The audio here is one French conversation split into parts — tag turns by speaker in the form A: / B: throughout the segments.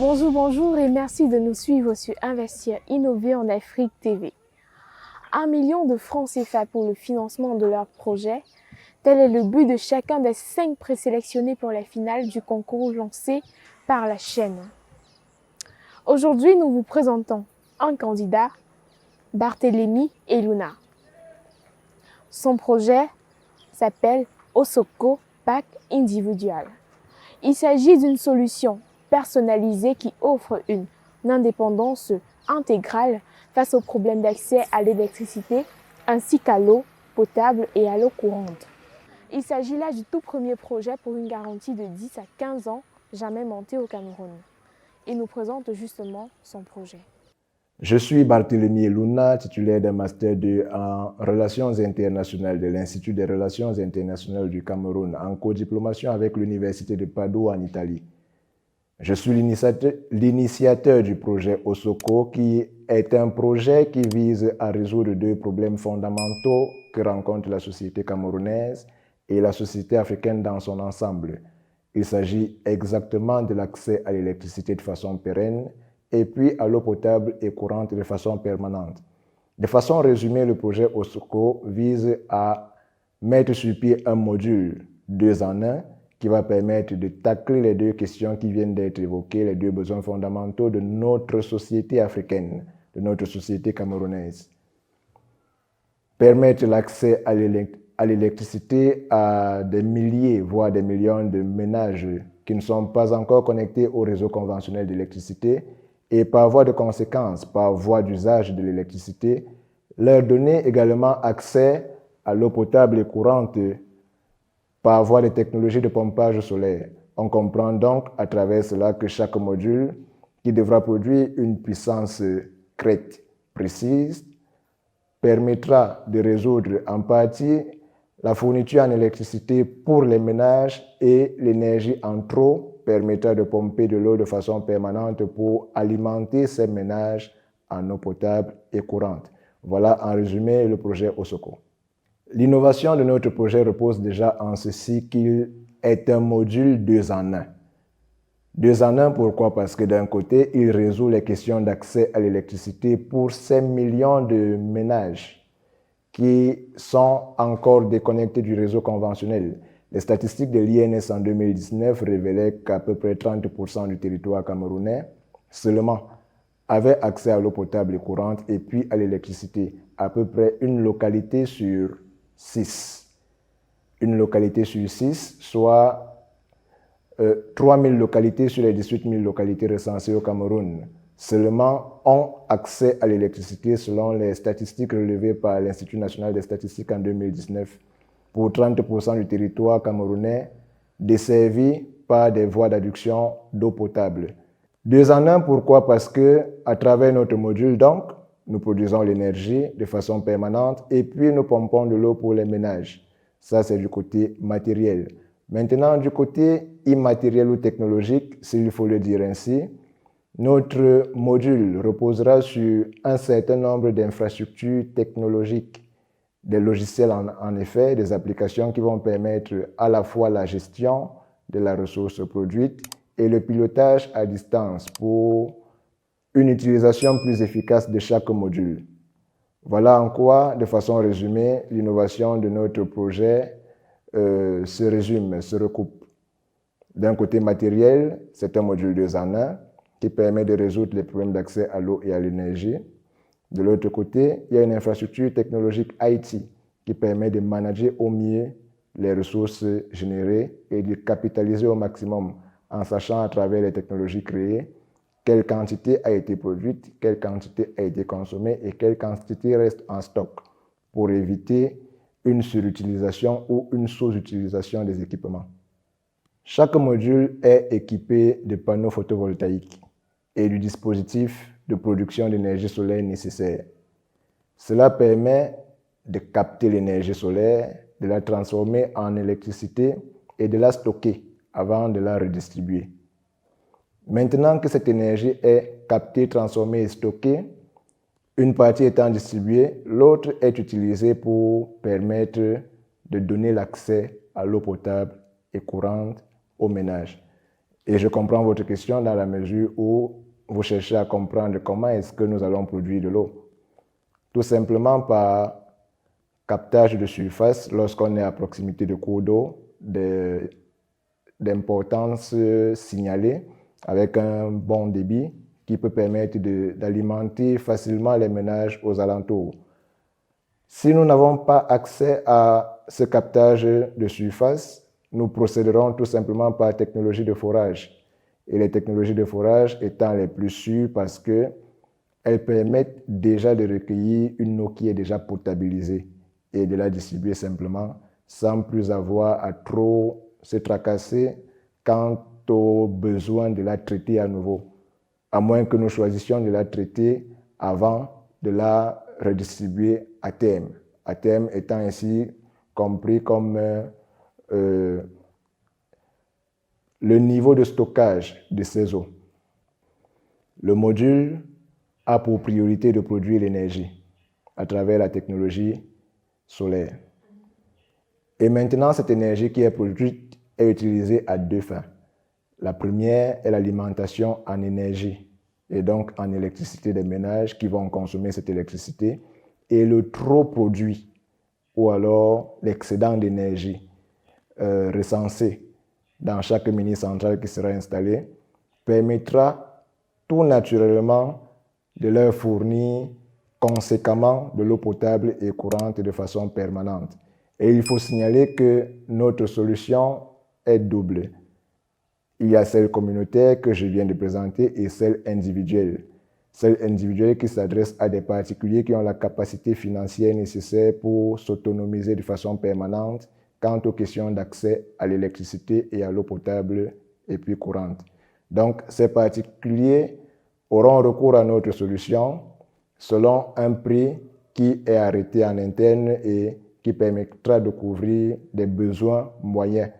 A: Bonjour et merci de nous suivre sur Investir Innover en Afrique TV. 1 million de francs CFA pour le financement de leur projet, tel est le but de chacun des 5 présélectionnés pour la finale du concours lancé par la chaîne. Aujourd'hui, nous vous présentons un candidat, Barthélémy Eluna. Son projet s'appelle Osoko Pack Individual. Il s'agit d'une solution personnalisée qui offre une indépendance intégrale face aux problèmes d'accès à l'électricité ainsi qu'à l'eau potable et à l'eau courante. Il s'agit là du tout premier projet pour une garantie de 10 à 15 ans jamais monté au Cameroun. Il nous présente justement son projet.
B: Je suis Barthélémy Eluna, titulaire d'un Master 2 en Relations internationales de l'Institut des Relations internationales du Cameroun, en codiplomation avec l'Université de Padoue en Italie. Je suis l'initiateur du projet Osoko, qui est un projet qui vise à résoudre 2 problèmes fondamentaux que rencontre la société camerounaise et la société africaine dans son ensemble. Il s'agit exactement de l'accès à l'électricité de façon pérenne et puis à l'eau potable et courante de façon permanente. De façon résumée, le projet Osoko vise à mettre sur pied un module 2 en 1 qui va permettre de tacler les 2 questions qui viennent d'être évoquées, les 2 besoins fondamentaux de notre société africaine, de notre société camerounaise. Permettre l'accès à l'électricité à des milliers, voire des millions de ménages qui ne sont pas encore connectés au réseau conventionnel d'électricité et par voie de conséquence, par voie d'usage de l'électricité, leur donner également accès à l'eau potable et courante par voie de technologies de pompage solaire. On comprend donc à travers cela que chaque module, qui devra produire une puissance crête précise, permettra de résoudre en partie la fourniture en électricité pour les ménages et l'énergie en trop permettra de pomper de l'eau de façon permanente pour alimenter ces ménages en eau potable et courante. Voilà en résumé le projet Osoko. L'innovation de notre projet repose déjà en ceci qu'il est un module 2 en 1. 2 en 1, pourquoi? Parce que d'un côté, il résout les questions d'accès à l'électricité pour ces millions de ménages qui sont encore déconnectés du réseau conventionnel. Les statistiques de l'INS en 2019 révélaient qu'à peu près 30% du territoire camerounais seulement avaient accès à l'eau potable et courante et puis à l'électricité. À peu près une localité sur 6. Une localité sur 6, soit 3 000 localités sur les 18 000 localités recensées au Cameroun seulement ont accès à l'électricité selon les statistiques relevées par l'Institut national des statistiques en 2019 pour 30% du territoire camerounais desservi par des voies d'adduction d'eau potable. 2 en 1, pourquoi? Parce que à travers notre module, donc, nous produisons l'énergie de façon permanente et puis nous pompons de l'eau pour les ménages. Ça, c'est du côté matériel. Maintenant, du côté immatériel ou technologique, s'il faut le dire ainsi, notre module reposera sur un certain nombre d'infrastructures technologiques, des logiciels en effet, des applications qui vont permettre à la fois la gestion de la ressource produite et le pilotage à distance pour une utilisation plus efficace de chaque module. Voilà en quoi, de façon résumée, l'innovation de notre projet se recoupe. D'un côté matériel, c'est un module 2 en 1 qui permet de résoudre les problèmes d'accès à l'eau et à l'énergie. De l'autre côté, il y a une infrastructure technologique IT qui permet de manager au mieux les ressources générées et de capitaliser au maximum en sachant à travers les technologies créées quelle quantité a été produite, quelle quantité a été consommée et quelle quantité reste en stock pour éviter une surutilisation ou une sous-utilisation des équipements. Chaque module est équipé de panneaux photovoltaïques et du dispositif de production d'énergie solaire nécessaire. Cela permet de capter l'énergie solaire, de la transformer en électricité et de la stocker avant de la redistribuer. Maintenant que cette énergie est captée, transformée et stockée, une partie étant distribuée, l'autre est utilisée pour permettre de donner l'accès à l'eau potable et courante aux ménages. Et je comprends votre question dans la mesure où vous cherchez à comprendre comment est-ce que nous allons produire de l'eau. Tout simplement par captage de surface lorsqu'on est à proximité de cours d'eau d'importance signalée avec un bon débit qui peut permettre d'alimenter facilement les ménages aux alentours. Si nous n'avons pas accès à ce captage de surface, nous procéderons tout simplement par technologie de forage. Et les technologies de forage étant les plus sûres parce qu'elles permettent déjà de recueillir une eau qui est déjà potabilisée et de la distribuer simplement sans plus avoir à trop se tracasser quant au besoin de la traiter à nouveau, à moins que nous choisissions de la traiter avant de la redistribuer à terme étant ainsi compris comme le niveau de stockage de ces eaux. Le module a pour priorité de produire l'énergie à travers la technologie solaire. Et maintenant, cette énergie qui est produite est utilisée à deux fins. La première est l'alimentation en énergie et donc en électricité des ménages qui vont consommer cette électricité, et le trop produit ou alors l'excédent d'énergie recensé dans chaque mini-centrale qui sera installée permettra tout naturellement de leur fournir conséquemment de l'eau potable et courante de façon permanente. Et il faut signaler que notre solution est double. Il y a celle communautaire que je viens de présenter et celle individuelle. Celle individuelle qui s'adresse à des particuliers qui ont la capacité financière nécessaire pour s'autonomiser de façon permanente quant aux questions d'accès à l'électricité et à l'eau potable et puis courante. Donc, ces particuliers auront recours à notre solution selon un prix qui est arrêté en interne et qui permettra de couvrir des besoins moyens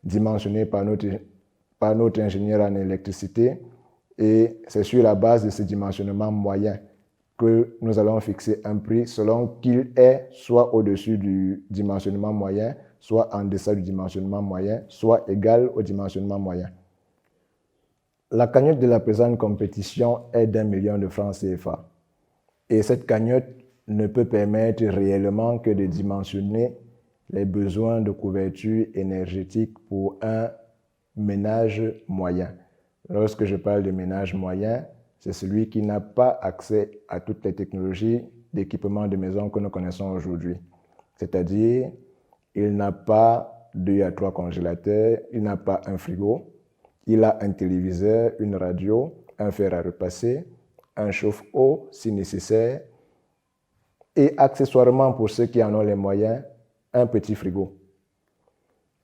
B: dimensionnés par notre ingénieur en électricité. Et c'est sur la base de ce dimensionnement moyen que nous allons fixer un prix selon qu'il est soit au-dessus du dimensionnement moyen, soit en deçà du dimensionnement moyen, soit égal au dimensionnement moyen. La cagnotte de la présente compétition est d'1 million de francs CFA. Et cette cagnotte ne peut permettre réellement que de dimensionner les besoins de couverture énergétique pour un ménage moyen. Lorsque je parle de ménage moyen, c'est celui qui n'a pas accès à toutes les technologies d'équipement de maison que nous connaissons aujourd'hui. C'est-à-dire, il n'a pas 2 à 3 congélateurs, il n'a pas un frigo, il a un téléviseur, une radio, un fer à repasser, un chauffe-eau si nécessaire, et accessoirement pour ceux qui en ont les moyens, un petit frigo.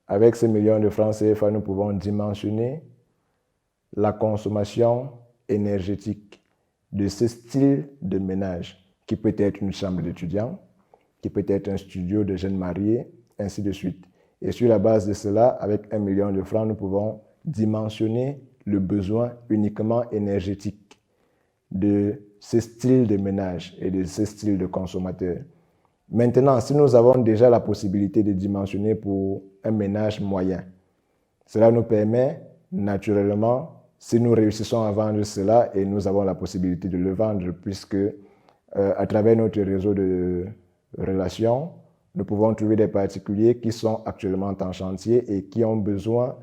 B: Avec ces millions de francs CFA, nous pouvons dimensionner la consommation énergétique de ce style de ménage, qui peut être une chambre d'étudiant, qui peut être un studio de jeunes mariés, ainsi de suite. Et sur la base de cela, avec 1 million de francs, nous pouvons dimensionner le besoin uniquement énergétique de ce style de ménage et de ce style de consommateur. Maintenant, si nous avons déjà la possibilité de dimensionner pour un ménage moyen, cela nous permet naturellement, si nous réussissons à vendre cela, et nous avons la possibilité de le vendre puisque à travers notre réseau de relations, nous pouvons trouver des particuliers qui sont actuellement en chantier et qui ont besoin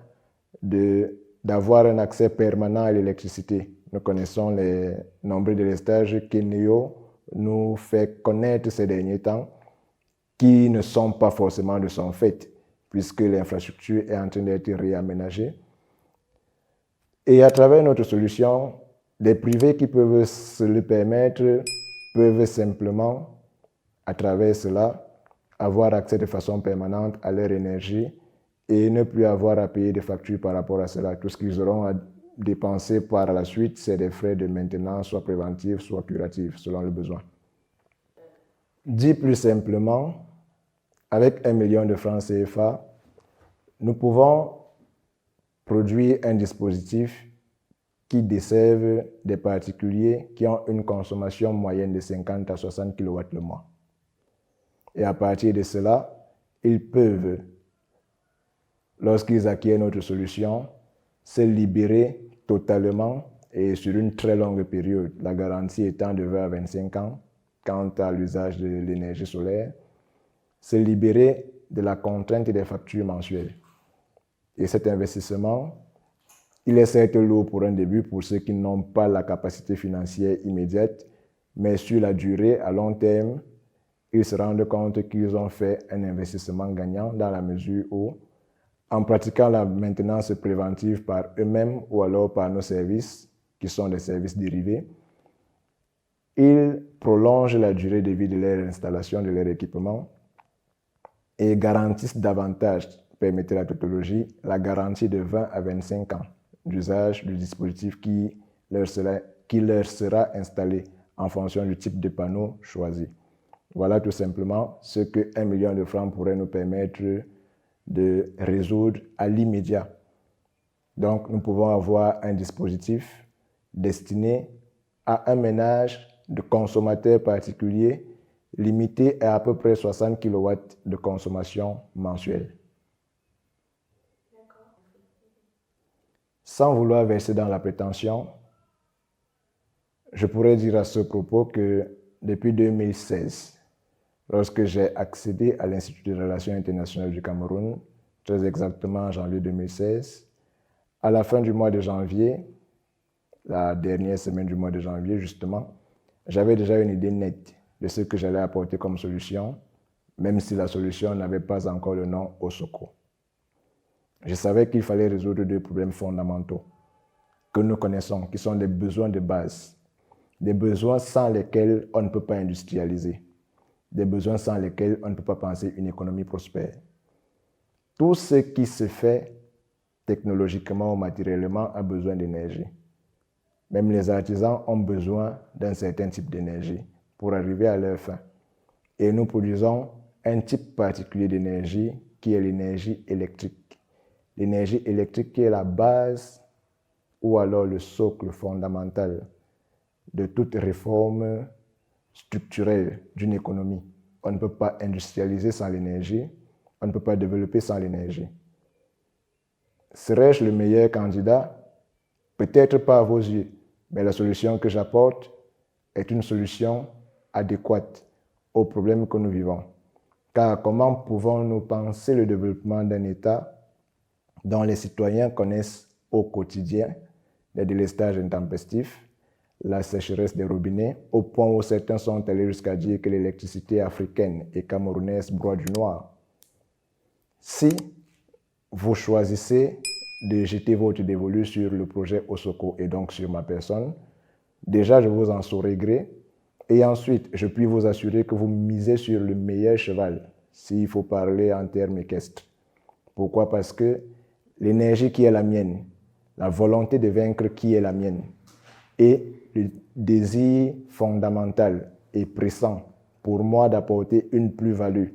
B: d'avoir un accès permanent à l'électricité. Nous connaissons les nombreux délestages qu'Eneo nous fait connaître ces derniers temps, qui ne sont pas forcément de son fait, puisque l'infrastructure est en train d'être réaménagée. Et à travers notre solution, les privés qui peuvent se le permettre peuvent simplement, à travers cela, avoir accès de façon permanente à leur énergie et ne plus avoir à payer des factures par rapport à cela. Tout ce qu'ils auront à dépenser par la suite, c'est des frais de maintenance, soit préventifs, soit curatifs, selon le besoin. Dit plus simplement, avec 1 million de francs CFA, nous pouvons produire un dispositif qui desserve des particuliers qui ont une consommation moyenne de 50 à 60 kW le mois. Et à partir de cela, ils peuvent, lorsqu'ils acquièrent notre solution, se libérer totalement et sur une très longue période, la garantie étant de 20 à 25 ans quant à l'usage de l'énergie solaire, se libérer de la contrainte des factures mensuelles. Et cet investissement, il est certes lourd pour un début pour ceux qui n'ont pas la capacité financière immédiate, mais sur la durée, à long terme, ils se rendent compte qu'ils ont fait un investissement gagnant dans la mesure où, en pratiquant la maintenance préventive par eux-mêmes ou alors par nos services, qui sont des services dérivés, ils prolongent la durée de vie de leur installation, de leur équipement et garantissent davantage, permettez la tautologie, la garantie de 20 à 25 ans d'usage du dispositif qui leur sera installé en fonction du type de panneau choisi. Voilà tout simplement ce que 1 million de francs pourrait nous permettre de résoudre à l'immédiat. Donc, nous pouvons avoir un dispositif destiné à un ménage de consommateurs particuliers limité à peu près 60 kW de consommation mensuelle. Sans vouloir verser dans la prétention, je pourrais dire à ce propos que depuis 2016, lorsque j'ai accédé à l'Institut des Relations internationales du Cameroun, très exactement en janvier 2016, à la fin du mois de janvier, la dernière semaine du mois de janvier justement, j'avais déjà une idée nette de ce que j'allais apporter comme solution, même si la solution n'avait pas encore le nom Osoko. Je savais qu'il fallait résoudre deux problèmes fondamentaux que nous connaissons, qui sont des besoins de base, des besoins sans lesquels on ne peut pas industrialiser, des besoins sans lesquels on ne peut pas penser une économie prospère. Tout ce qui se fait technologiquement ou matériellement a besoin d'énergie. Même les artisans ont besoin d'un certain type d'énergie pour arriver à leur fin. Et nous produisons un type particulier d'énergie qui est l'énergie électrique. L'énergie électrique qui est la base ou alors le socle fondamental de toute réforme structurelle d'une économie. On ne peut pas industrialiser sans l'énergie, on ne peut pas développer sans l'énergie. Serais-je le meilleur candidat? Peut-être pas à vos yeux, mais la solution que j'apporte est une solution adéquate aux problèmes que nous vivons. Car comment pouvons-nous penser le développement d'un État dont les citoyens connaissent au quotidien les délestages intempestifs, la sécheresse des robinets, au point où certains sont allés jusqu'à dire que l'électricité africaine et camerounaise broie du noir? Si vous choisissez de jeter votre dévolu sur le projet Osoko et donc sur ma personne, déjà je vous en saurai gré, et ensuite je puis vous assurer que vous misez sur le meilleur cheval, s'il faut parler en termes équestres. Pourquoi? Parce que l'énergie qui est la mienne, la volonté de vaincre qui est la mienne, et le désir fondamental et pressant pour moi d'apporter une plus-value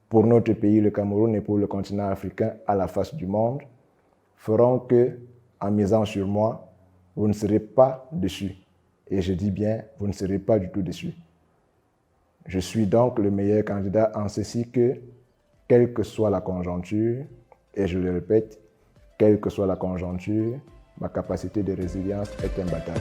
B: pour notre pays, le Cameroun, et pour le continent africain à la face du monde, feront que, en misant sur moi, vous ne serez pas déçus. Et je dis bien, vous ne serez pas du tout déçus. Je suis donc le meilleur candidat en ceci que, quelle que soit la conjoncture, et je le répète, quelle que soit la conjoncture, ma capacité de résilience est imbattable.